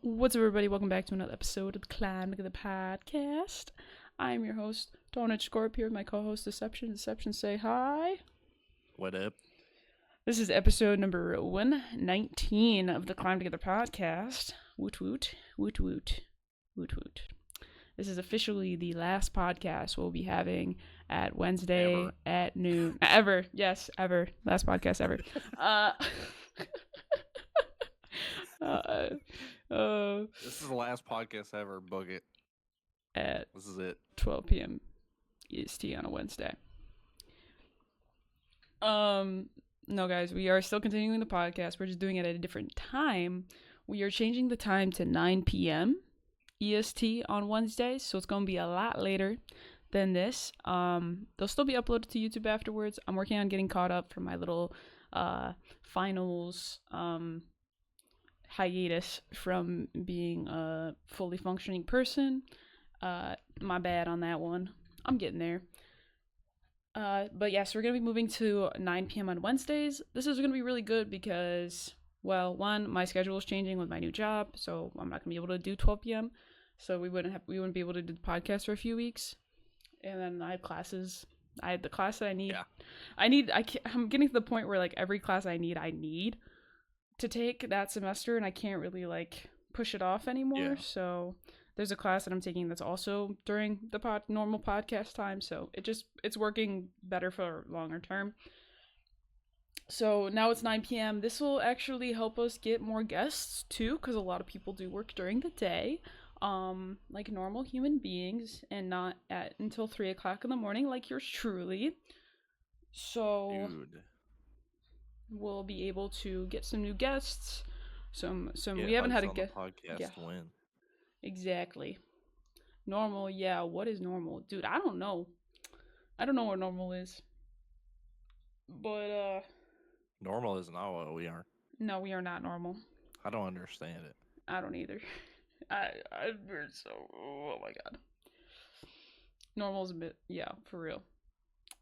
What's up, everybody? Welcome back to another episode of the Climb of the Podcast. I'm your host, Donut Scorp, here with my co-host, Deception. Deception, say hi. What up? This is episode number 119 of the Climb Together podcast. Woot woot, woot woot, woot woot. This is officially the last podcast we'll be having at Wednesday at noon. Ever. Yes, ever. Last podcast ever. This is the last podcast ever. Book it. This is it. 12 p.m. EST on a Wednesday. No, guys, we are still continuing the podcast. We're just doing it at a different time. We are changing the time to 9 p.m. EST on Wednesdays, so it's going to be a lot later than this. They'll still be uploaded to YouTube afterwards. I'm working on getting caught up for my little finals hiatus from being a fully functioning person. My bad on that one. I'm getting there. But yes, we're going to be moving to 9 p.m. on Wednesdays. This is going to be really good because, well, one, my schedule is changing with my new job, so I'm not going to be able to do 12 p.m. So we wouldn't be able to do the podcast for a few weeks. And then I have classes. I had the class that I need. Yeah. I'm getting to the point where like every class I need to take that semester, and I can't really like push it off anymore. Yeah. So there's a class that I'm taking that's also during the normal podcast time, so it's working better for longer term. So now it's 9 p.m. This will actually help us get more guests too, because a lot of people do work during the day, like normal human beings, and not until 3 o'clock in the morning, like yours truly. So we'll be able to get some new guests. We haven't had a guest podcast win. Exactly. Normal, yeah. What is normal? Dude, I don't know. I don't know what normal is. But, normal is not what we are. No, we are not normal. I don't understand it. I don't either. We're so... Oh, my God. Normal is a bit... Yeah, for real.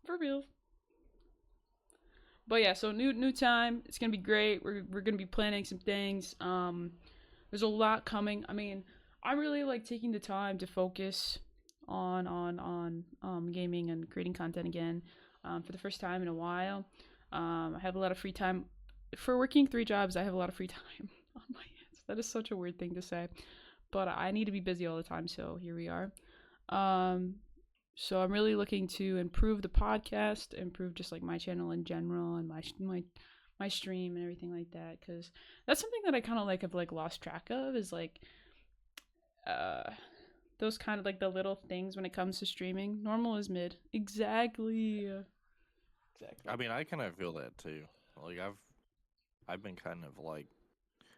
For real. But, yeah, so new time. It's gonna be great. We're gonna be planning some things. There's a lot coming. I mean... I'm really like taking the time to focus on gaming and creating content again for the first time in a while. I have a lot of free time. For working 3 jobs, I have a lot of free time on my hands. That is such a weird thing to say, but I need to be busy all the time, so here we are. So I'm really looking to improve the podcast, improve just like my channel in general and my stream and everything like that, because that's something that I kind of like have like lost track of, is like those kind of like the little things when it comes to streaming. Normal is mid. Exactly. I mean, I kind of feel that too. Like I've been kind of like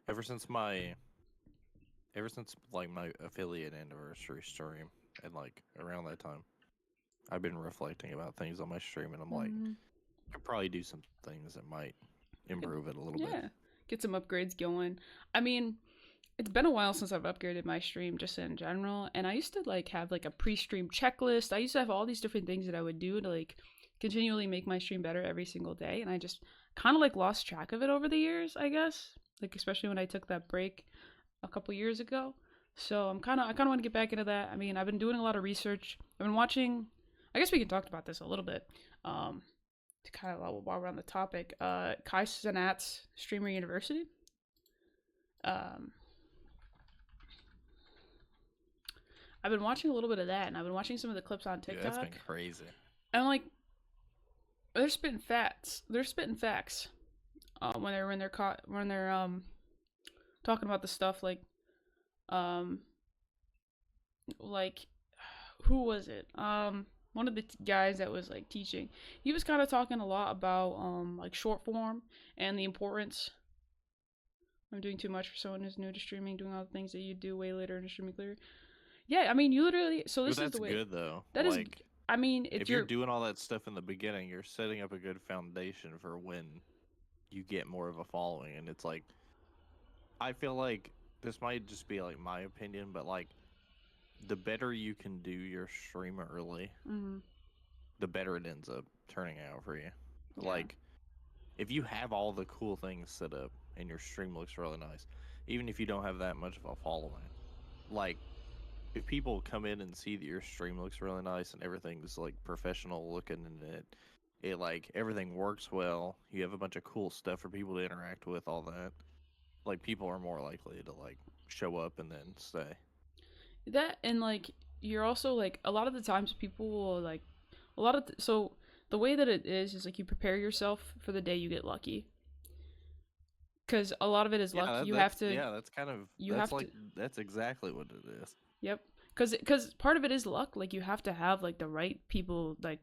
ever since my affiliate anniversary stream, and like around that time I've been reflecting about things on my stream, and I'm like, I could probably do some things that might improve it a little bit. Yeah, get some upgrades going. I mean, it's been a while since I've upgraded my stream just in general, and I used to like have like a pre-stream checklist. I used to have all these different things that I would do to like continually make my stream better every single day, and I just kind of like lost track of it over the years, I guess, like especially when I took that break a couple years ago. So I kind of want to get back into that. I mean, I've been doing a lot of research. I've been watching, I guess we can talk about this a little bit, to kind of while we're on the topic, Kai Cenat's Streamer University. I've been watching a little bit of that, and I've been watching some of the clips on TikTok. Yeah, that's been crazy. And like, they're spitting facts. They're spitting facts. When they're talking about the stuff like who was it? One of the guys that was like teaching. He was kind of talking a lot about like short form and the importance. I'm doing too much for someone who's new to streaming, doing all the things that you do way later in a streaming career. Yeah, I mean, you literally. So this is the way. That's good though. That like, is. I mean, if you're doing all that stuff in the beginning, you're setting up a good foundation for when you get more of a following. And it's like, I feel like this might just be like my opinion, but like, the better you can do your stream early, the better it ends up turning out for you. Yeah. Like, if you have all the cool things set up and your stream looks really nice, even if you don't have that much of a following. Like, if people come in and see that your stream looks really nice and everything's like professional looking and it like everything works well, you have a bunch of cool stuff for people to interact with, all that. Like, people are more likely to like show up and then stay. That and like you're also like a lot of the times people will like a lot of so the way that it is like you prepare yourself for the day you get lucky because a lot of it is luck. Yeah, You have that's to yeah, that's kind of you that's have to like that's exactly what it is. yep because part of it is luck. Like you have to have like the right people like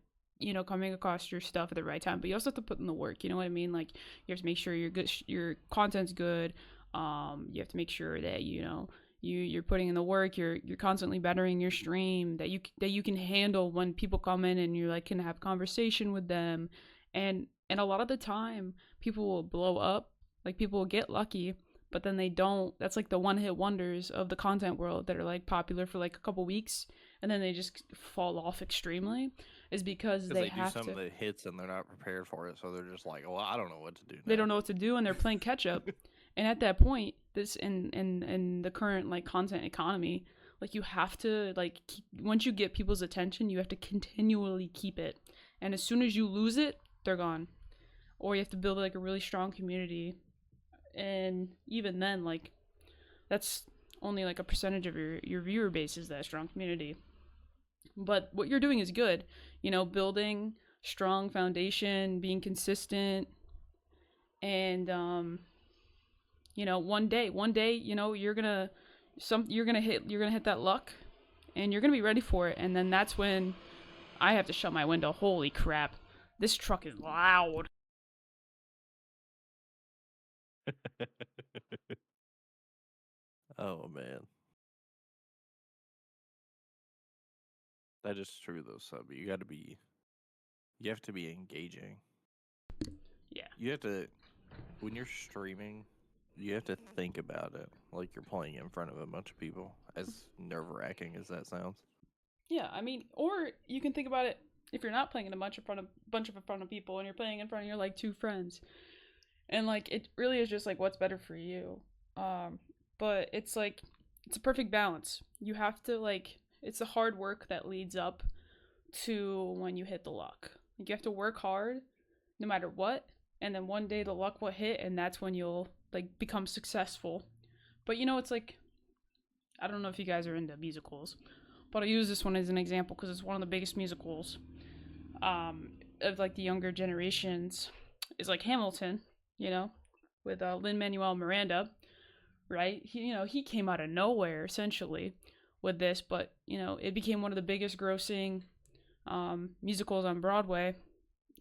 coming across your stuff at the right time, but you also have to put in the work. You know what I mean? Like you have to make sure your good your content's good. You have to make sure that you're putting in the work. You're constantly bettering your stream that you can handle when people come in and you like can have conversation with them, and a lot of the time people will blow up. Like people will get lucky, but then they don't. That's like the one hit wonders of the content world that are like popular for like a couple weeks and then they just fall off extremely. Is because Because they they do have some to. that hits and they're not prepared for it, so they're just like, well, I don't know what to do They now. don't know what to do and they're playing catch up. And at that point, this in the current like content economy, like you have to like once you get people's attention, you have to continually keep it. And as soon as you lose it, they're gone. Or you have to build like a really strong community. And even then, like that's only like a percentage of your viewer base is that strong community. But what you're doing is good. Building strong foundation, being consistent, and one day, you're gonna hit that luck, and you're gonna be ready for it. And then that's when I have to shut my window. Holy crap, this truck is loud. Oh man, that is true though, sub. You have to be engaging. Yeah, You have to when you're streaming, you have to think about it like you're playing in front of a bunch of people. As nerve wracking as that sounds. yeah. I mean, or you can think about it if you're not playing in a bunch of in front of people, and you're playing in front of your like two friends, and like it really is just like what's better for you. Um, but it's like it's a perfect balance. You have to like it's the hard work that leads up to when you hit the luck. Like you have to work hard no matter what, and then one day the luck will hit, and that's when you'll like become successful. But it's like I don't know if you guys are into musicals, but I'll use this one as an example because it's one of the biggest musicals of like the younger generations. Is like Hamilton, you know, with Lin Manuel Miranda, right? He came out of nowhere essentially with this, but it became one of the biggest grossing musicals on Broadway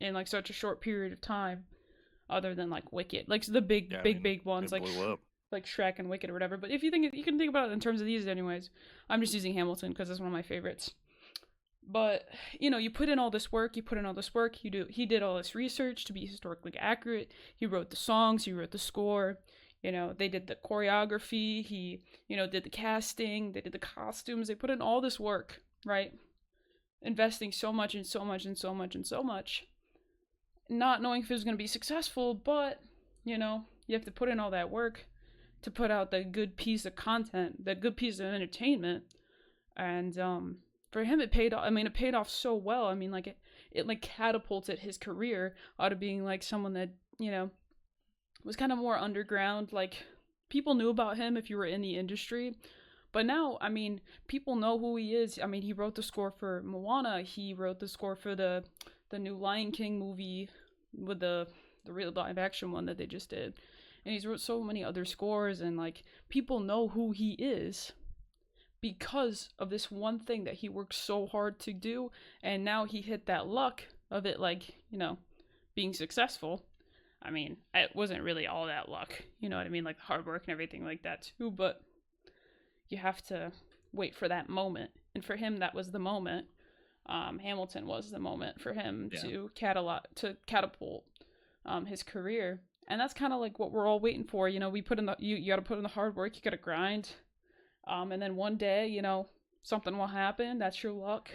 in like such a short period of time, other than like Wicked, like the Yeah, I mean, big ones it blew up. like Shrek and Wicked or whatever. But if you think you can think about it in terms of these, anyways, I'm just using Hamilton because it's one of my favorites. But you put in all this work, He did all this research to be historically accurate. He wrote the songs, he wrote the score. They did the choreography. He did the casting. They did the costumes. They put in all this work, right? Investing so much and so much and so much and so much, not knowing if it was going to be successful. But you have to put in all that work to put out the good piece of content, the good piece of entertainment. And for him it paid off. I mean, it paid off so well. I mean, like it like catapulted his career out of being like someone that was kind of more underground. Like people knew about him if you were in the industry, but now, I mean, people know who he is. I mean, he wrote the score for Moana. He wrote the score for the new Lion King movie with the real live action one that they just did. And he's wrote so many other scores, and like people know who he is because of this one thing that he worked so hard to do. And now he hit that luck of it, like being successful. I mean, it wasn't really all that luck, you know what I mean, like hard work and everything like that too, but you have to wait for that moment. And for him, that was the moment. Hamilton was the moment for him to catapult his career. And that's kind of like what we're all waiting for. We put in you got to put in the hard work. You got to grind. And then one day, something will happen. That's your luck.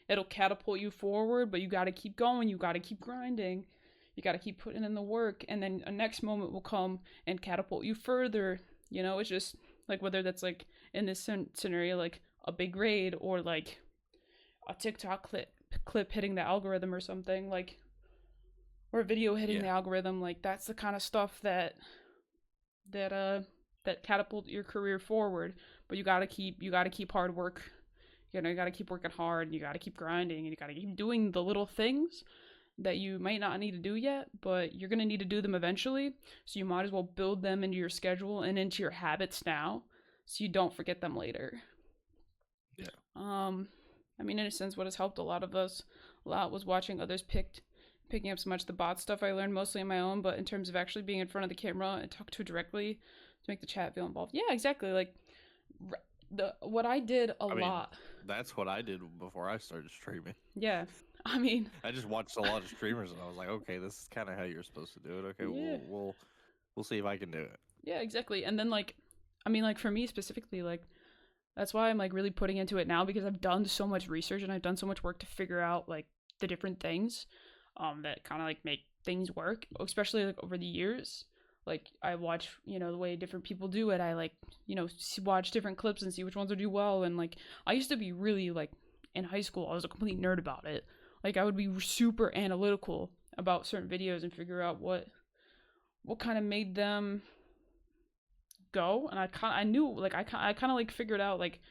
It'll catapult you forward, but you got to keep going. You got to keep grinding. You got to keep putting in the work. And then a next moment will come and catapult you further. You know, it's just like whether that's like in this scenario like a big raid or like a TikTok clip hitting the algorithm or something, like, or a video hitting the algorithm, like that's the kind of stuff that catapult your career forward. But you gotta keep hard work. You know, you gotta keep working hard, and you gotta keep grinding, and you gotta keep doing the little things that you might not need to do yet, but you're gonna need to do them eventually. So you might as well build them into your schedule and into your habits now, so you don't forget them later. Yeah. I mean, in a sense, what has helped a lot was watching others picking up so much of the bot stuff. I learned mostly on my own, but in terms of actually being in front of the camera and talk to it directly to make the chat feel involved. Yeah, exactly. Like what I did a lot. That's what I did before I started streaming. Yeah. I mean, I just watched a lot of streamers and I was like, okay, this is kind of how you're supposed to do it. Okay, yeah. we'll see if I can do it. Yeah, exactly. And then like, I mean, like for me specifically, like that's why I'm like really putting into it now, because I've done so much research and I've done so much work to figure out like the different things that kind of like make things work, especially like over the years. Like I watch, you know, the way different people do it. I like, you know, watch different clips and see which ones will do well. And like, I used to be really like in high school, I was a complete nerd about it. Like I would be super analytical about certain videos and figure out what kind of made them go. And I knew like I kind of like figured out like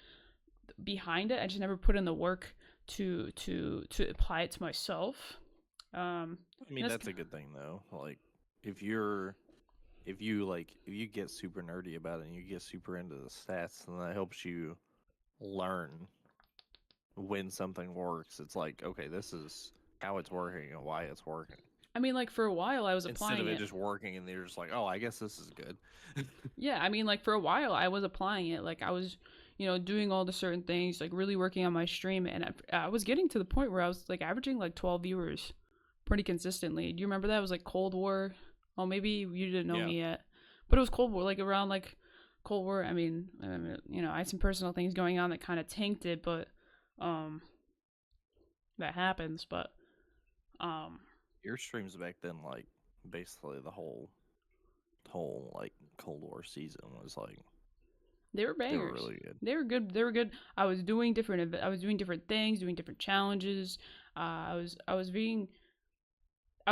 behind it. I just never put in the work to apply it to myself. I mean, that's a good thing though. Like if you get super nerdy about it and you get super into the stats, then that helps you learn when something works. It's like, okay, this is how it's working and why it's working. I mean, like for a while I was applying it. Instead of it just working and you're just like, oh, I guess this is good. Yeah, I mean, like for a while I was applying it. Like I was, you know, doing all the certain things, like really working on my stream, and I was getting to the point where I was like averaging like 12 viewers pretty consistently. Do you remember that? It was like Cold War. Oh, maybe you didn't know me yet, but it was Cold War, like around like Cold War. I mean, you know, I had some personal things going on that kind of tanked it, but that happens. But your streams back then, like basically the whole like Cold War season was like, they were bangers. They were really good. They were good. I was doing different things, doing different challenges. I was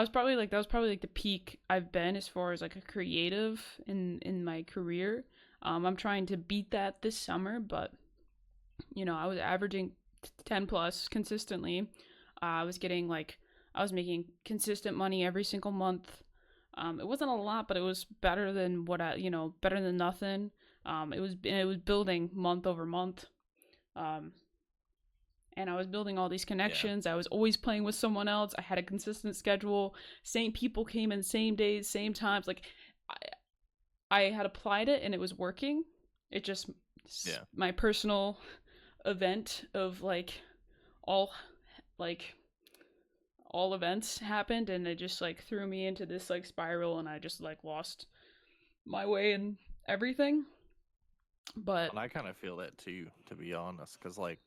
probably like, that was probably like the peak I've been as far as like a creative in my career. I'm trying to beat that this summer, but you know, I was averaging 10 plus consistently. I was making consistent money every single month. It wasn't a lot, but it was better than better than nothing. It was building month over month. And I was building all these connections. Yeah. I was always playing with someone else. I had a consistent schedule. Same people came in, same days, same times. Like I had applied it and it was working. It just, my personal event of like all events happened, and it just like threw me into this like spiral, and I just like lost my way and everything. But and I kind of feel that too, to be honest, because like,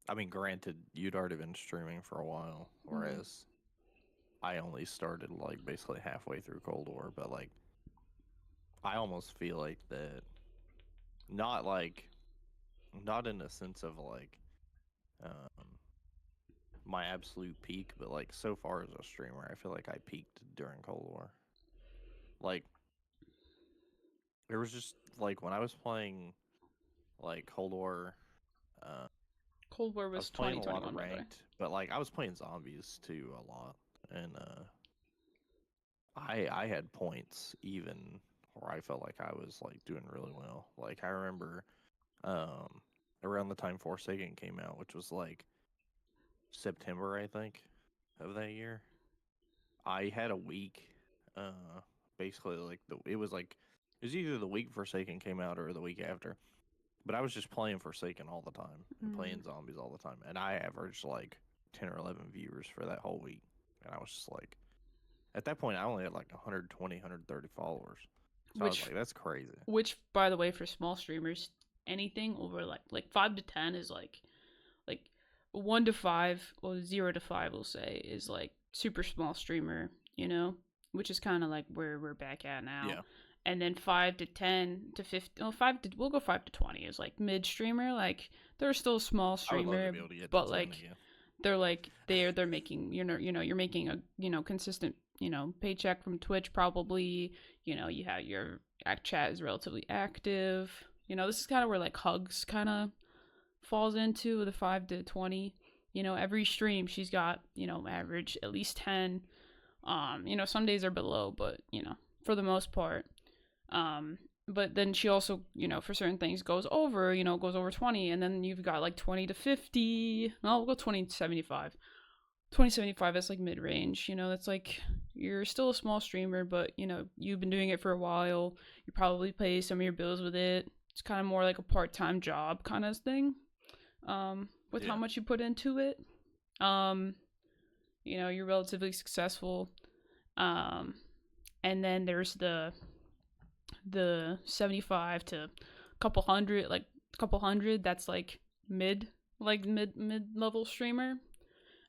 I mean, granted, you'd already been streaming for a while, whereas I only started like basically halfway through Cold War. But like, I almost feel like that, not in the sense of like my absolute peak, but like so far as a streamer, I feel like I peaked during Cold War. Like, there was just like when I was playing like Cold War. Cold War was 2021, I was playing a lot of ranked, but like I was playing zombies too a lot, and I had points even where I felt like I was like doing really well. Like I remember around the time Forsaken came out, which was like September, I think, of that year. I had a week, basically like it was either the week Forsaken came out or the week after. But I was just playing Forsaken all the time and playing zombies all the time. And I averaged like 10 or 11 viewers for that whole week. And I was just like, at that point, I only had like 120, 130 followers. So I was like, that's crazy. Which, by the way, for small streamers, anything over like 5 to 10 is like 1 to 5, or 0 to 5, we'll say, is like super small streamer, you know? Which is kind of like where we're back at now. Yeah. and then 5 to 10 to 15, well, 5 to, we'll go 5 to 20 is like mid streamer. Like they're still a small I would love to streamer, be able to get to but 10 like again. they're like they're making, you're making a, consistent, paycheck from Twitch probably. You have your act chat is relatively active. This is kind of where like Hugs kind of falls into the 5 to 20. Every stream she's got, average at least 10. Some days are below, but for the most part. But then she also, for certain things goes over, goes over 20, and then you've got like 20 to 50. No, we'll go 20 to 75. 2075 is like mid-range. That's like you're still a small streamer, but you've been doing it for a while. You probably pay some of your bills with it. It's kind of more like a part-time job kind of thing. With how much you put into it. You're relatively successful. And then there's the 75 to couple hundred, that's like mid level streamer.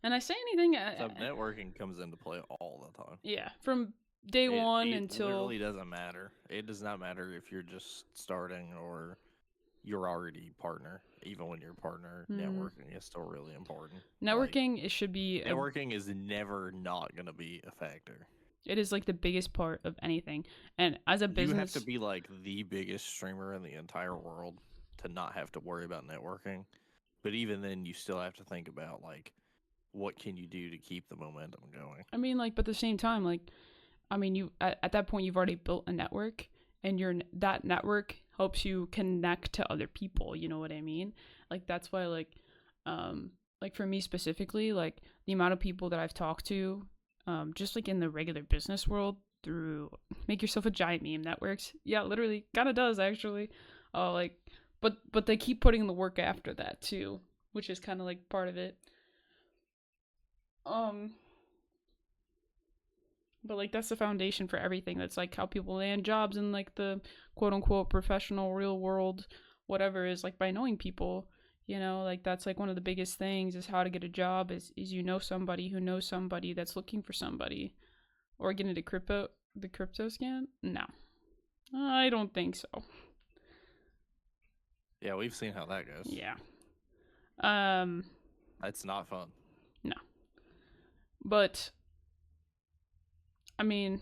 And I say anything, So networking comes into play all the time. Yeah, from day one until it literally doesn't matter. It does not matter if you're just starting or you're already partner. Even when you're partner, networking is still really important. Networking, it should be networking is never not going to be a factor. It is like the biggest part of anything. And as a business, you have to be like the biggest streamer in the entire world to not have to worry about networking. But even then, you still have to think about like, what can you do to keep the momentum going? I mean, like, but at the same time, like, I mean, you at that point you've already built a network, and that network helps you connect to other people. You know what I mean? Like that's why, like for me specifically, like the amount of people that I've talked to, just like in the regular business world through make yourself a giant meme networks. Yeah, literally, kind of does actually. But they keep putting the work after that too, which is kind of like part of it. But like that's the foundation for everything. That's like how people land jobs in like the quote unquote professional real world, whatever, is like by knowing people. Like that's like one of the biggest things is how to get a job is somebody who knows somebody that's looking for somebody. Or get into the crypto scan? No. I don't think so. Yeah, we've seen how that goes. Yeah. It's not fun. No. But I mean,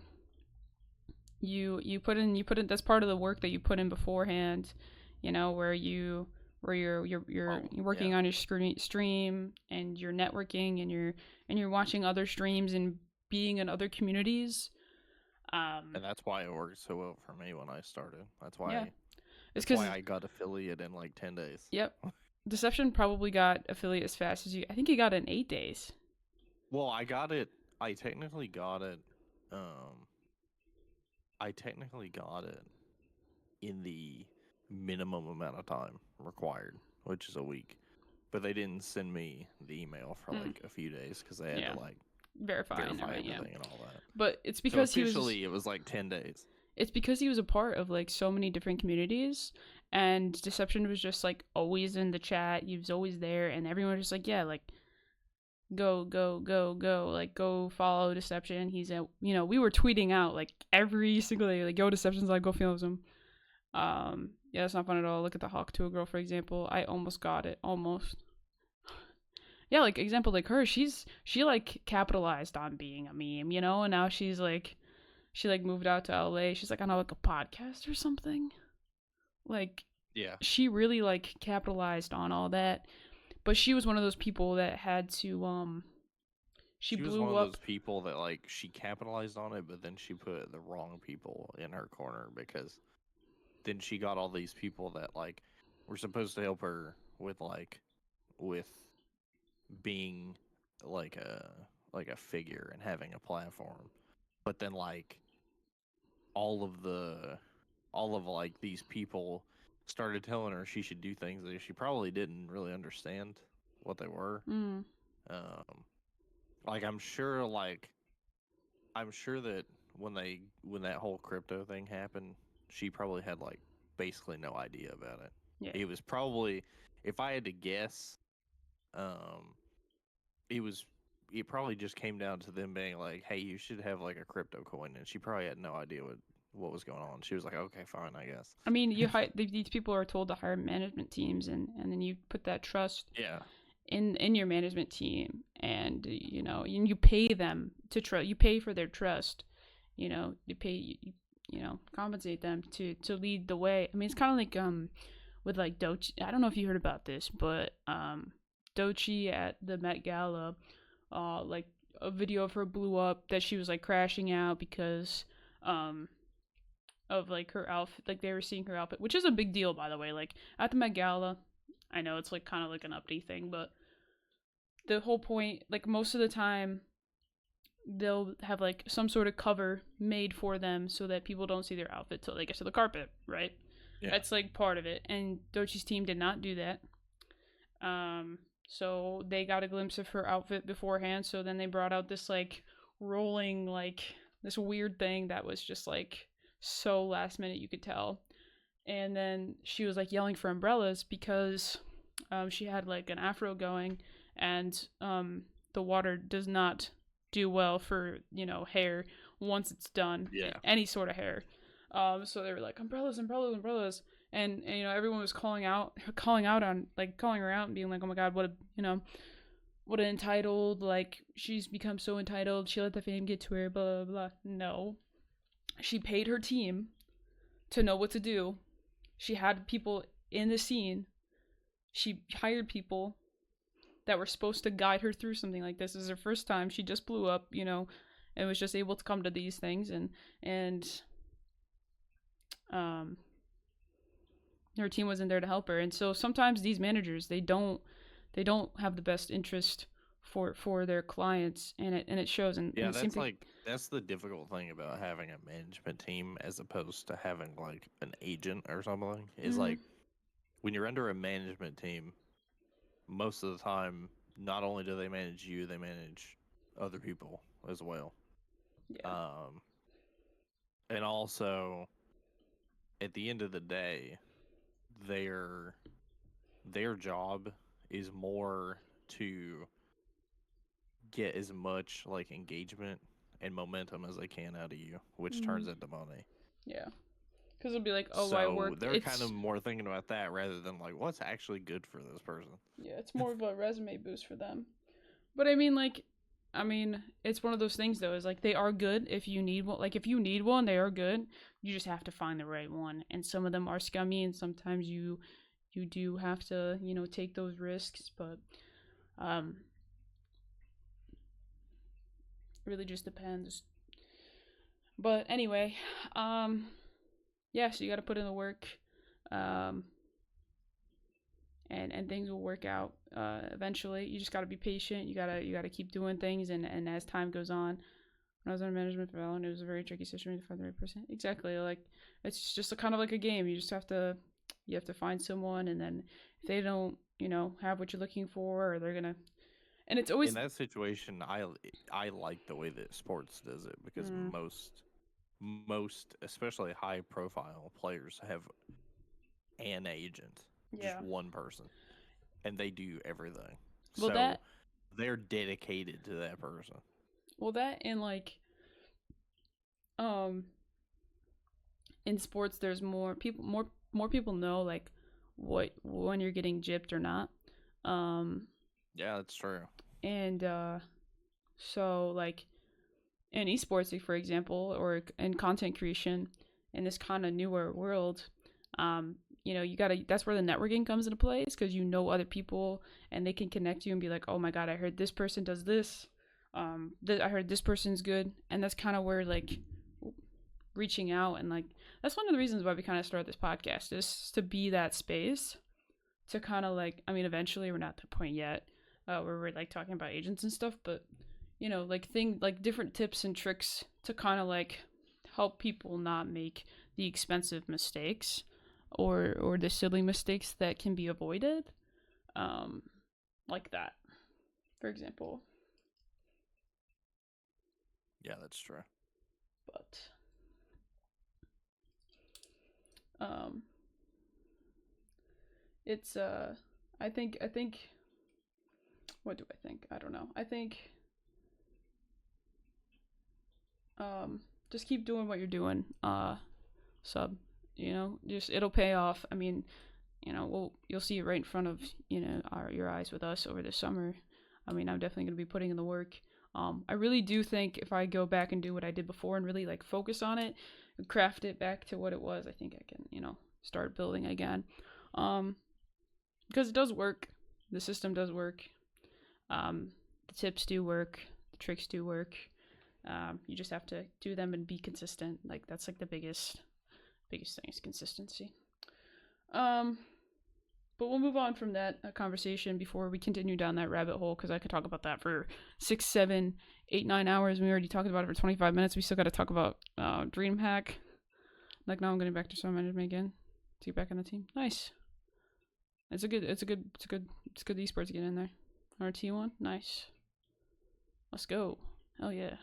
you put in that's part of the work that you put in beforehand, where you're working on your stream and you're networking and you're watching other streams and being in other communities. And that's why it worked so well for me when I started. That's why. Yeah. That's why I got affiliate in like 10 days. Yep. Deception probably got affiliate as fast as you. I think you got it in 8 days. Well, I technically got it. I technically got it in the minimum amount of time required, which is a week. But they didn't send me the email for like a few days because they had to like verify everything and all that. But it's because it was like 10 days. It's because he was a part of like so many different communities, and Deception was just like always in the chat. He was always there, and everyone was just like, yeah, like go, like go follow Deception. He's a we were tweeting out like every single day, like yo, Deception's like go follow him. Yeah, it's not fun at all. Look at the Hawk to a Girl, for example. I almost got it. Almost. Yeah, like example like her, she like capitalized on being a meme, and now she's like she like moved out to LA. She's like on like a podcast or something. Like yeah. She really like capitalized on all that. But she was one of those people that had to she blew was one up. of those people that like she capitalized on it, but then she put the wrong people in her corner because then she got all these people that like were supposed to help her with being like a figure and having a platform. But then like all of like these people started telling her she should do things that she probably didn't really understand what they were. Like I'm sure that when that whole crypto thing happened, she probably had like basically no idea about it. Yeah. It was probably, if I had to guess, it probably just came down to them being like, hey, you should have like a crypto coin, and she probably had no idea what was going on. She was like, okay, fine, I guess. I mean, these people are told to hire management teams, and then you put that trust Yeah. in your management team, and you pay them to trust. You pay for their trust. You pay compensate them to lead the way. I mean, it's kind of like with like Dochi. I don't know if you heard about this, but Dochi at the Met Gala, like a video of her blew up that she was like crashing out because um of like her outfit, like they were seeing her outfit, which is a big deal, by the way. Like at the Met Gala, I know it's like kind of like an update thing, but the whole point, like most of the time, they'll have like some sort of cover made for them so that people don't see their outfit till they get to the carpet, right? Yeah. That's like part of it. And Dochi's team did not do that. So they got a glimpse of her outfit beforehand. So then they brought out this like rolling, like this weird thing that was just like so last minute, you could tell. And then she was like yelling for umbrellas because she had like an afro going, and the water does not do well for hair once it's done. Yeah. Any sort of hair. So they were like umbrellas, umbrellas, umbrellas, and everyone was calling her out and being like, oh my god, what an entitled, like she's become so entitled, she let the fame get to her, blah blah blah. No, she paid her team to know what to do. She had people in the scene. She hired people that were supposed to guide her through something like this. This is her first time. She just blew up, and was just able to come to these things, and her team wasn't there to help her. And so sometimes these managers, they don't have the best interest for their clients, and it shows. And Yeah, and that's the difficult thing about having a management team as opposed to having like an agent or something. Is like when you're under a management team, most of the time, not only do they manage you, they manage other people as well. Yeah. And also, at the end of the day, their job is more to get as much like engagement and momentum as they can out of you, which turns into money. Yeah. Because it'll be like, oh, I So worked. they're kind of It's more thinking about that rather than like what's actually good for this person. Yeah, it's more of a resume boost for them. But I mean, it's one of those things though. Is like they are good if you need one. Like if you need one, they are good. You just have to find the right one. And some of them are scummy, and sometimes you do have to take those risks. But it really just depends. But anyway, yeah. So you got to put in the work. And things will work out eventually. You just got to be patient. You gotta keep doing things, and as time goes on. When I was in management development, it was a very tricky situation to find the right person. Exactly, like it's just kind of like a game. You just have to find someone, and then if they don't have what you're looking for, or they're gonna, and it's always in that situation. I like the way that sports does it because most especially high profile players have an agent, just one person, and they do everything. Well, so they're dedicated to that person. Well, that and like in sports, there's more people know like what when you're getting gypped or not. Yeah, that's true. And so like in esports, like, for example, or in content creation in this kind of newer world, you gotta, that's where the networking comes into play, because other people and they can connect you and be like, oh my god, I heard this person does this, I heard this person's good. And that's kind of where like reaching out, and like that's one of the reasons why we kind of started this podcast, is to be that space to kind of like, I mean, eventually we're not at the point yet where we're like talking about agents and stuff, but like different tips and tricks to kind of like help people not make the expensive mistakes or the silly mistakes that can be avoided, like that, for example. Yeah, that's true. But it's I think what do I think? I don't know. I think just keep doing what you're doing. Sub, just it'll pay off. I mean, you'll see it right in front of your eyes with us over the summer. I mean, I'm definitely gonna be putting in the work. I really do think if I go back and do what I did before and really like focus on it, and craft it back to what it was, I think I can start building again. Because it does work. The system does work. The tips do work. The tricks do work. You just have to do them and be consistent. Like that's like the biggest thing is consistency. But we'll move on from that conversation before we continue down that rabbit hole, because I could talk about that for 6, 7, 8, 9 hours. We already talked about it for 25 minutes. We still got to talk about DreamHack. Like now I'm getting back to summer management again. To get back on the team. Nice. It's good esports to get in there. RT1, nice. Let's go. Hell yeah.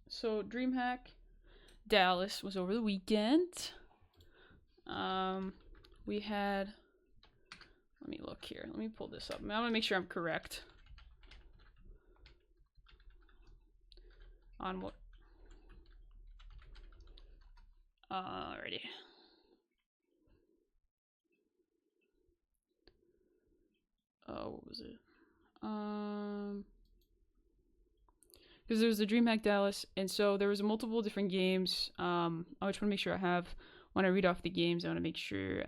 So DreamHack Dallas was over the weekend. We had. Let me look here. Let me pull this up. I'm gonna make sure I'm correct on what. Alrighty. What was it? Because there was the DreamHack Dallas, and so there was multiple different games. I just want to make sure I have, when I read off the games, I want to make sure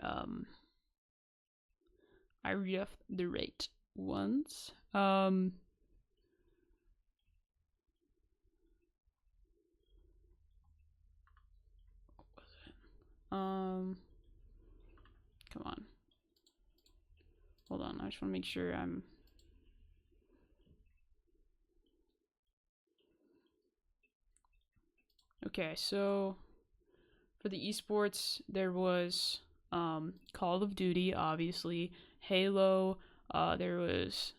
I read off the right ones. What was it? Come on. Hold on, I just want to make sure I'm. Okay, so for the esports, there was Call of Duty, obviously, Halo, there was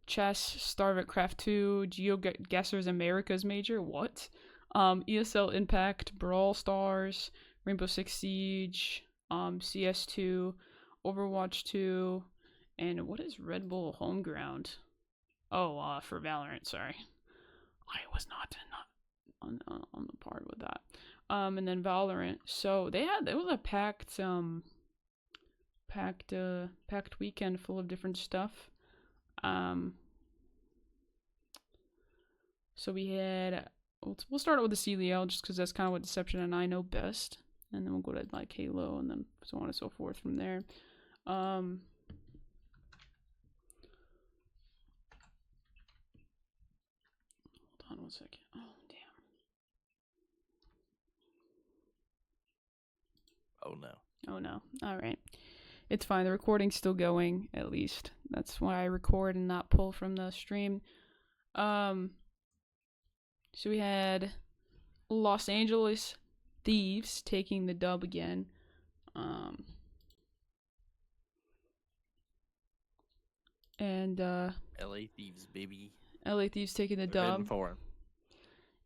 chess, StarCraft 2, GeoGuessrs America's Major, what? ESL Impact, Brawl Stars, Rainbow Six Siege, CS2, Overwatch 2, and what is Red Bull Homeground? Oh, for Valorant, sorry. I was not on the part with that. And then Valorant. So it was a packed weekend full of different stuff. So we had. We'll start out with the CLL just because that's kind of what Deception and I know best, and then we'll go to like Halo and then so on and so forth from there. Hold on 1 second. Oh damn. Oh no. All right. It's fine. The recording's still going, at least. That's why I record and not pull from the stream. So we had Los Angeles Thieves taking the dub again. And LA Thieves, baby. LA Thieves taking the dub. For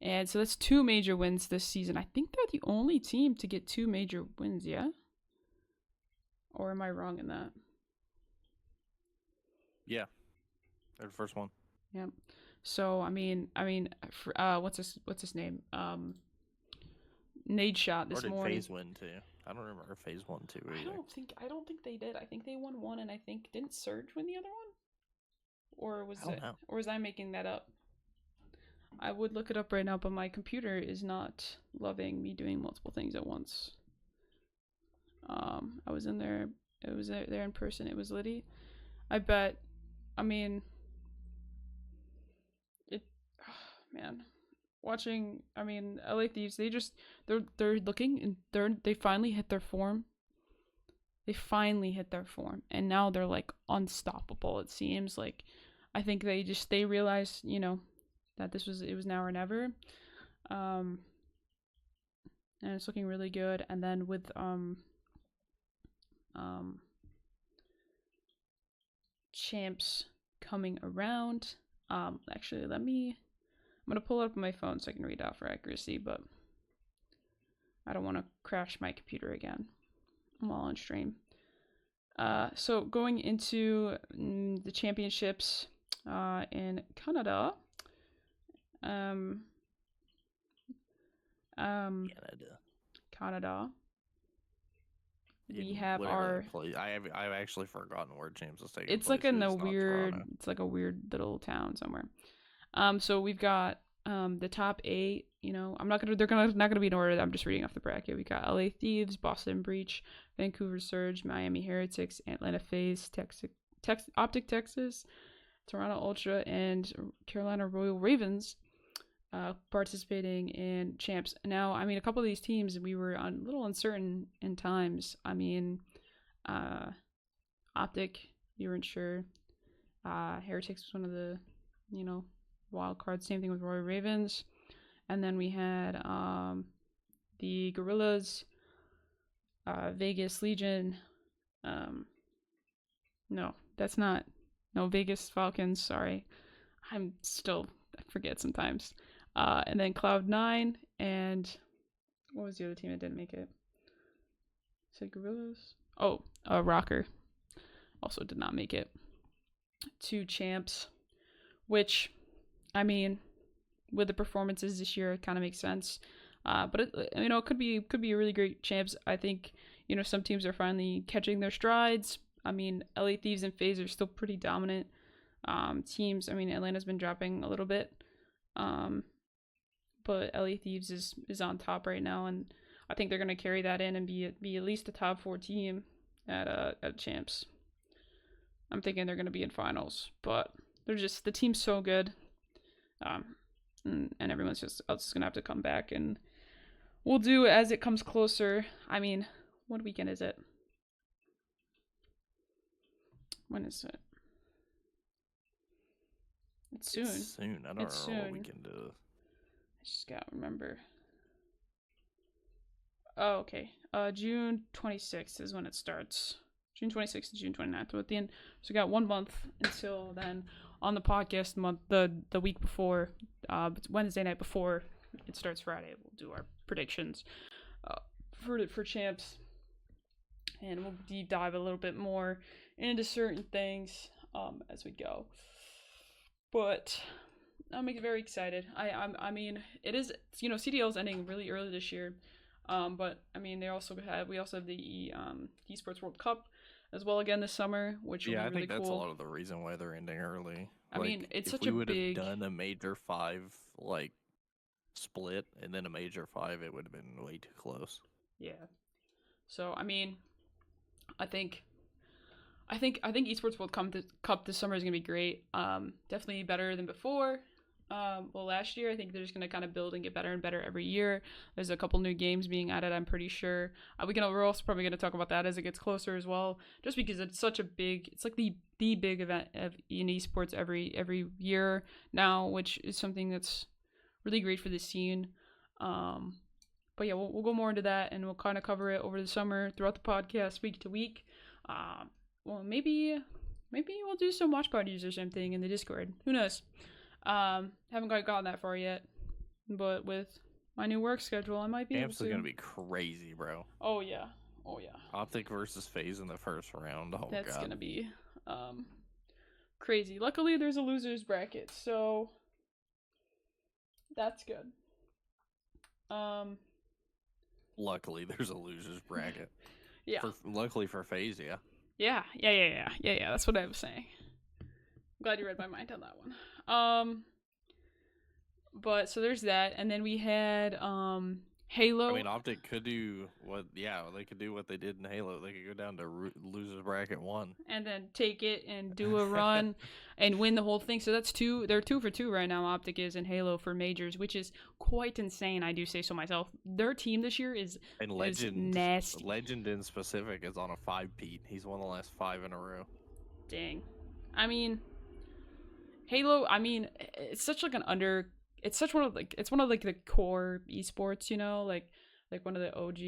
and so that's 2 major wins this season. I think they're the only team to get 2 major wins, yeah? Or am I wrong in that? Yeah. They're the first one. Yep. So I mean, what's his name? Nade shot this morning. Or did FaZe win too? I don't remember FaZe won too. I don't think they did. I think they won 1, and I think didn't Surge win the other one? Or was it? Know. Or was I making that up? I would look it up right now, but my computer is not loving me doing multiple things at once. I was in there. It was there in person. It was Liddy. I bet. I mean, man, watching. I mean, LA Thieves. They're looking and they finally hit their form. And now they're like unstoppable. It seems like. I think they realized, that it was now or never. And it's looking really good. And then with champs coming around. Actually, I'm gonna pull it up on my phone so I can read out for accuracy, but I don't want to crash my computer again while on stream. So going into the championships in Canada. Um, Canada. Canada. We In have whatever our. that place. I've actually forgotten where James is taking It's place. like in a It's not weird. Toronto. It's like a weird little town somewhere. So we've got the top 8. You know, I'm not gonna. They're gonna not gonna be in order. I'm just reading off the bracket. We got LA Thieves, Boston Breach, Vancouver Surge, Miami Heretics, Atlanta FaZe, Optic Texas, Toronto Ultra, and Carolina Royal Ravens. Participating in champs. Now, I mean, a couple of these teams we were a little uncertain in times. I mean, uh, Optic, you weren't sure. Heretics was one of the, you know, wild cards. Same thing with Royal Ravens. And then we had the Gorillas, Vegas Legion. No, that's not. No, Vegas Falcons. Sorry, I forget sometimes. And then Cloud9 and what was the other team that didn't make it? Said Gorillas. Oh, Rocker also did not make it. 2 champs, which, I mean, with the performances this year, it kind of makes sense. But it could be a really great champs. I think some teams are finally catching their strides. I mean, LA Thieves and FaZe are still pretty dominant teams. I mean, Atlanta's been dropping a little bit, but LA Thieves is on top right now, and I think they're gonna carry that in and be at least a top 4 team at champs. I'm thinking they're gonna be in finals, but they're just the team's so good, and everyone's just else is gonna have to come back, and we'll do as it comes closer. I mean, what weekend is it? When is it? It's soon. It's soon. I don't remember what weekend it is. I just gotta remember. Oh, okay. June 26th is when it starts. June 26th to June 29th. So at the end, so we got 1 month until then. On the podcast month, the week before, Wednesday night before it starts Friday, we'll do our predictions for champs, and we'll deep dive a little bit more into certain things as we go. But I'm very excited. I mean, it is CDL is ending really early this year. But I mean, we also have the Esports World Cup as well again this summer, which will be really cool. I think that's a lot of the reason why they're ending early. I mean, it's such a big. If we would have done a Major 5 split and then a Major 5, it would have been way too close. Yeah. So I mean, I think Esports World Cup this summer is gonna be great. Definitely better than before. Last year I think they're just gonna kind of build and get better and better every year. There's a couple new games being added, I'm pretty sure. We're also probably gonna talk about that as it gets closer as well, just because it's such a big. It's like the big event in esports every year now, which is something that's really great for the scene. But yeah, we'll go more into that, and we'll kind of cover it over the summer throughout the podcast, week to week. Maybe we'll do some watch parties or something in the Discord. Who knows? Haven't quite gotten that far yet, but with my new work schedule, I might be able to. Camps is gonna be crazy, bro. Oh yeah. Optic versus FaZe in the first round. Oh That's god. gonna be crazy. Luckily, there's a losers bracket, so that's good. Luckily, there's a losers bracket. Yeah. Luckily for FaZe, yeah. Yeah. That's what I was saying. I'm glad you read my mind on that one. But so there's that, and then we had Halo. I mean, Optic could do they could do what they did in Halo. They could go down to losers bracket 1 and then take it and do a run and win the whole thing. So that's 2. They're 2 for 2 right now. Optic is in Halo for majors, which is quite insane. I do say so myself. Their team this year is nasty. Legend in specific is on a 5-peat. He's won the last 5 in a row. Dang. I mean, Halo. I mean, it's such like it's such one of the core esports, like one of the OG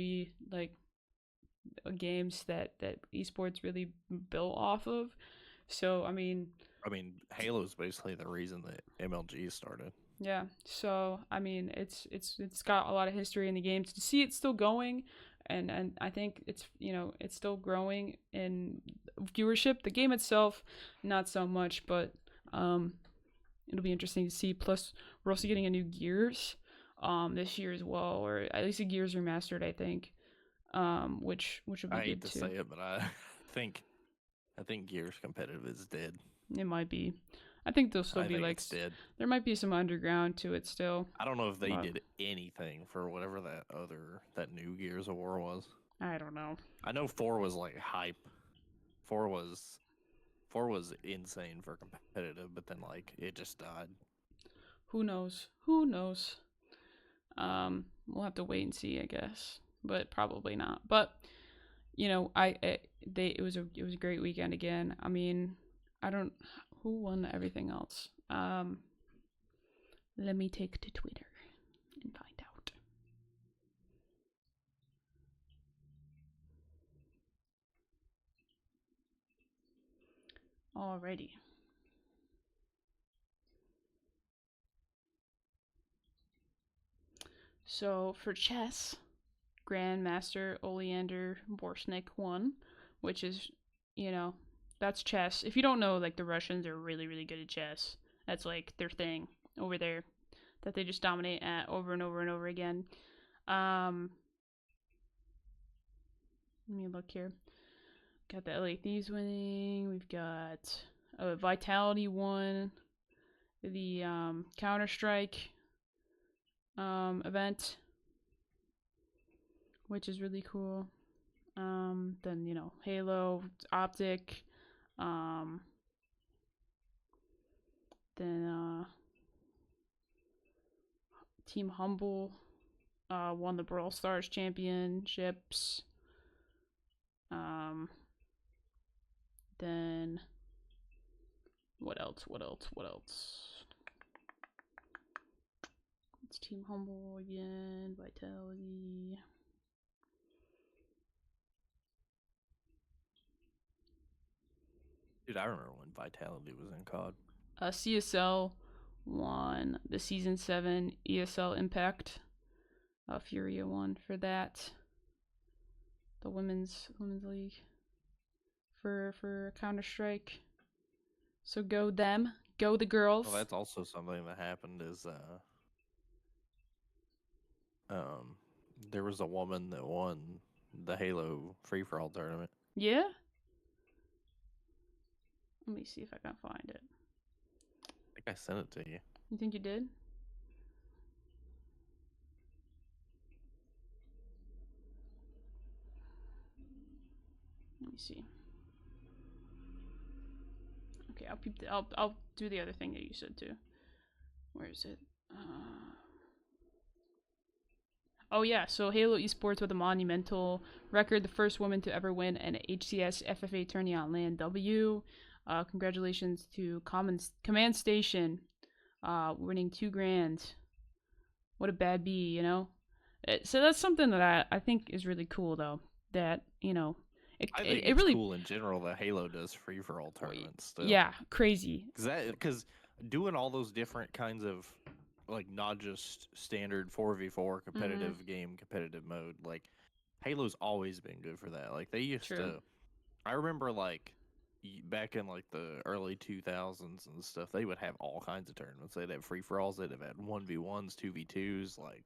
games that esports really built off of. So I mean, Halo is basically the reason that MLG started. Yeah. So I mean, it's got a lot of history in the game. To see it still going, and I think it's it's still growing in viewership. The game itself, not so much, but it'll be interesting to see. Plus, we're also getting a new Gears this year as well, or at least a Gears remastered, I think, which will be I good hate to too. say it, but I think Gears competitive is dead. It might be. I think there'll still be like it's dead. There might be some underground to it still. I don't know if they did anything for whatever that new Gears of War was. I don't know. I know 4 was like hype. 4 was insane for competitive, but then like it just died. Who knows? We'll have to wait and see, I guess, but probably not. But it was a great weekend again. I mean, I don't who won everything else. Let me take to Twitter and find out. Alrighty. So for chess, Grandmaster Oleander Borsnik won, which is, that's chess. If you don't know, like the Russians are really, really good at chess. That's like their thing over there that they just dominate at over and over and over again. Let me look here. Got the LA Thieves winning. We've got Vitality won the Counter-Strike event, which is really cool. Then Halo, Optic, then Team Humble won the Brawl Stars championships. Then what else? It's Team Humble again, Vitality. Dude, I remember when Vitality was in COD. CSL won the Season 7 ESL Impact. Furia won for that. The women's league for Counter-Strike. So go them. Go the girls. Well, that's also something that happened is there was a woman that won the Halo free-for-all tournament. Yeah? Let me see if I can find it. I think I sent it to you. You think you did? Let me see. Okay, I'll do the other thing that you said too. Where is it? Oh yeah, so Halo Esports with a monumental record, the first woman to ever win an HCS FFA tourney on LAN W. Congratulations to Command Station, winning $2,000. What a bad bee, So that's something that I think is really cool, though. That I think it's really cool in general that Halo does free for all tournaments. Still. Yeah, crazy. Because doing all those different kinds of like not just standard 4v4 competitive game, competitive mode, like Halo's always been good for that. Like they used to, I remember like back in like the early 2000s and stuff, they would have all kinds of tournaments. They'd have free for alls, they'd have had 1v1s, 2v2s, like.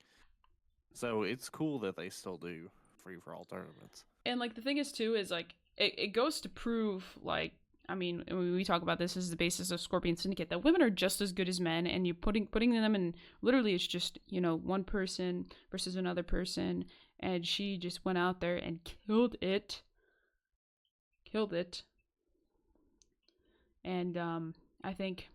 So it's cool that they still do free for all tournaments. And like the thing is too is like it goes to prove, like, I mean, when we talk about this as the basis of Scorpion Syndicate, that women are just as good as men, and you putting them in, literally it's just one person versus another person, and she just went out there and killed it. And I think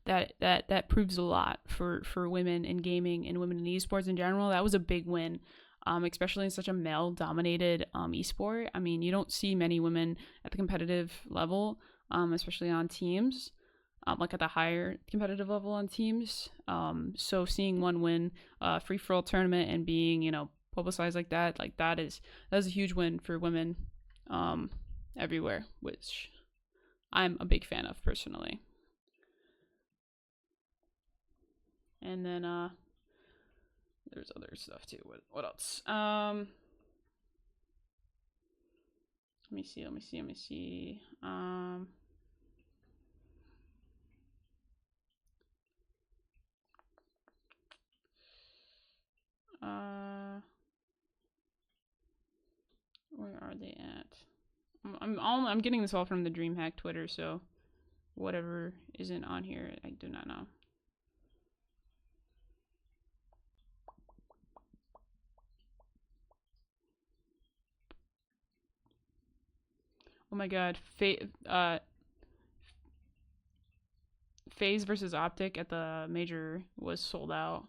that proves a lot for women in gaming and women in esports in general. That was a big win. Especially in such a male-dominated esport. I mean, you don't see many women at the competitive level, especially on teams, like at the higher competitive level on teams. So seeing one win free-for-all tournament and being, publicized like that is a huge win for women everywhere, which I'm a big fan of personally. And then there's other stuff too. What else? Let me see. Uh, where are they at? I'm getting this all from the DreamHack Twitter, so whatever isn't on here, I do not know. Oh my god, FaZe versus Optic at the major was sold out.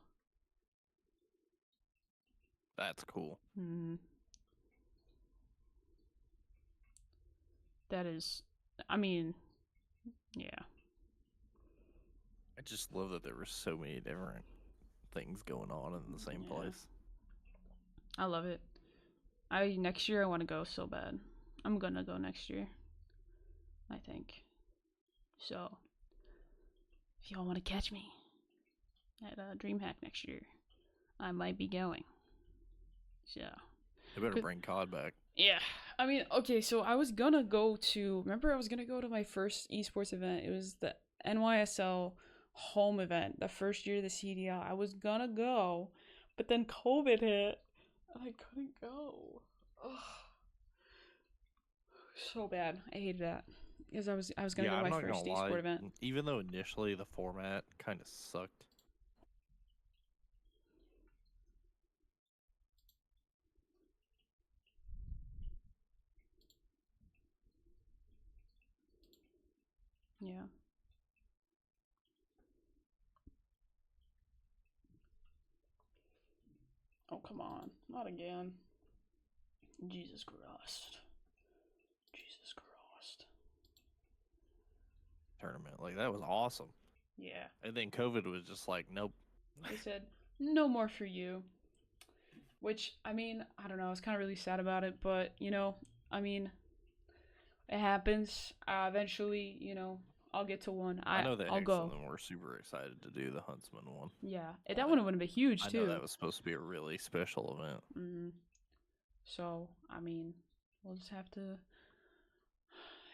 That's cool. That is, I mean, yeah. I just love that there were so many different things going on in the same place. I love it. Next year I want to go so bad. I'm gonna go next year, I think. So, if y'all want to catch me at DreamHack next year, I might be going. So, They better bring COD back. Yeah. I mean, okay, so I was gonna go to, remember I was gonna go to my first esports event. It was the NYSL home event, the first year of the CDL. I was gonna go, but then COVID hit, and I couldn't go. Ugh. So bad. I hated that. Because I was gonna go to my first esports event. Even though initially the format kind of sucked. Yeah. Oh, come on. Not again. Jesus Christ. Jesus Christ. Tournament. Like, that was awesome. Yeah. And then COVID was just like, nope. They said, no more for you. Which, I mean, I don't know. I was kind of really sad about it. But, you know, I mean, it happens. Eventually, you know, I'll get to one. I know that I'll Hex go. and them were super excited to do the Huntsman one. Yeah. That one would have been huge, too. I know that was supposed to be a really special event. Mm-hmm. So, I mean, we'll just have to...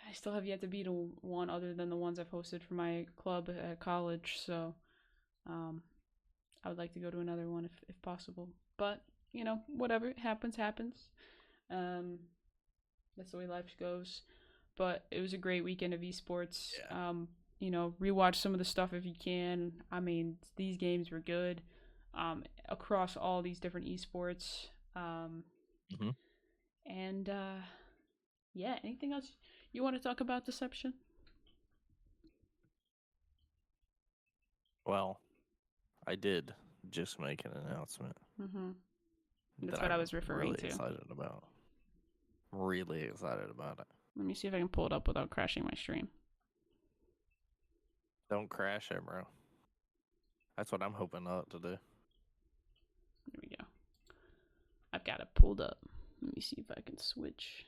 I still have yet to beat one other than the ones I've hosted for my club at college. So, I would like to go to another one if possible. But, you know, whatever happens. That's the way life goes. But it was a great weekend of esports. Yeah. You know, rewatch some of the stuff if you can. I mean, these games were good across all these different esports. And yeah, anything else you want to talk about Deception? Well, I did just make an announcement. That's what I was referring to. Really excited about it. Let me see if I can pull it up without crashing my stream. Don't crash it, bro. That's what I'm hoping not to do. There we go. I've got it pulled up. Let me see if I can switch.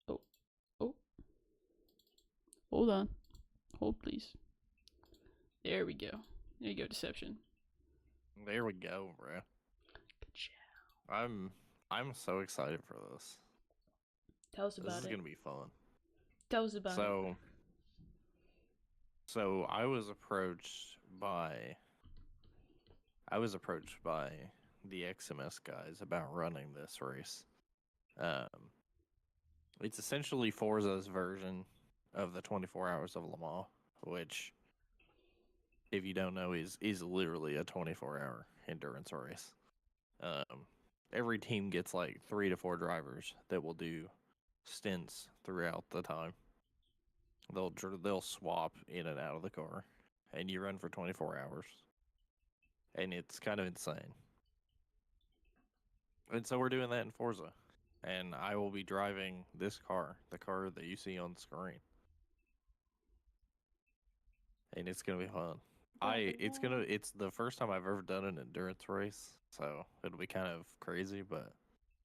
Oh. Hold on. Hold, please. There we go. There you go, Deception. There we go, bro. Good job. I'm so excited for this. Tell us about it. This is gonna be fun. Tell us about it. So I was approached by the XMS guys about running this race. It's essentially Forza's version of the 24 Hours of Le Mans, which, if you don't know, is literally a 24-hour endurance race. Every team gets like 3 to 4 drivers that will do stints throughout the time. They'll swap in and out of the car, and you run for 24 hours, and it's kind of insane. And so we're doing that in Forza, and I will be driving this car, the car that you see on the screen, and it's gonna be fun. It's the first time I've ever done an endurance race, so it'll be kind of crazy, but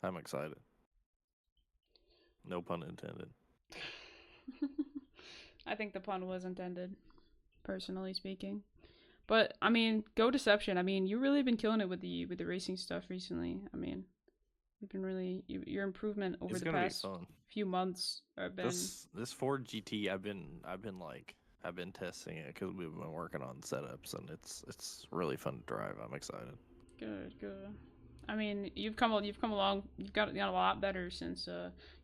I'm excited. No pun intended. I think the pun was intended, personally speaking. But I mean, go Deception. I mean, you really been killing it with the racing stuff recently. I mean, You've been really your improvement over It's the gonna be past fun. few months have been This Ford GT, I've been testing it because we've been working on setups, and it's really fun to drive. I'm excited. good. I mean, you've come along. You've gotten a lot better since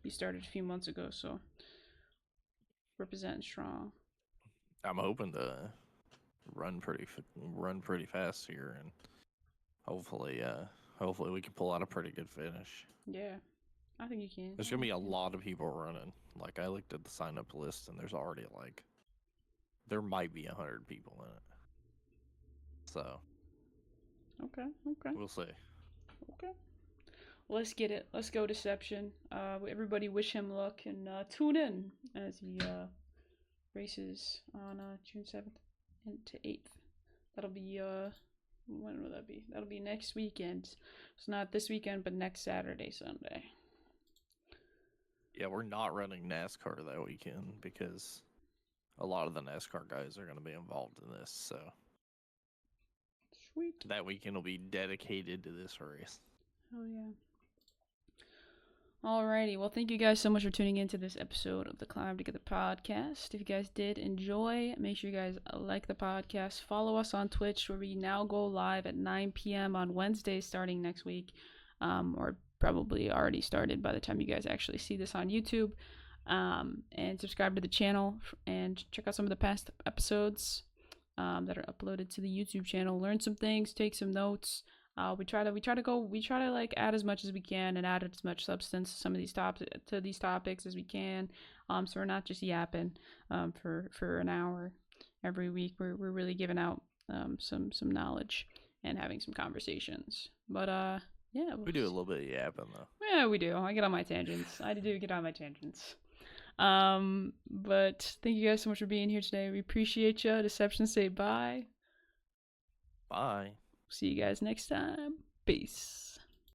you started a few months ago. So representing strong. I'm hoping to run pretty fast here, and hopefully we can pull out a pretty good finish. Yeah, I think you can. There's gonna be a lot of people running. Like I looked at the sign up list, and there's already like there might be 100 people in it. So Okay. we'll see. Let's get it. Let's go, Deception. Everybody wish him luck and tune in as he races on June 7th into 8th. That'll be when will that be? That'll be next weekend. It's not this weekend, but next Saturday, Sunday. Yeah, we're not running NASCAR that weekend because a lot of the NASCAR guys are going to be involved in this. So Sweet. that weekend will be dedicated to this race. Oh yeah. Alrighty, well, thank you guys so much for tuning into this episode of the Climb Together podcast. If you guys did enjoy, make sure you guys like the podcast. Follow us on Twitch, where we now go live at 9 p.m. on Wednesdays starting next week, or probably already started by the time you guys actually see this on YouTube. And subscribe to the channel and check out some of the past episodes that are uploaded to the YouTube channel. Learn some things, take some notes. We try to like add as much as we can and add as much substance to some of these topics as we can. So we're not just yapping for an hour every week. We're really giving out some knowledge and having some conversations. But yeah, We do a little bit of yapping though. Yeah, we do. I get on my tangents. I do get on my tangents. But thank you guys so much for being here today. We appreciate you. Deception, say bye. Bye. See you guys next time. Peace.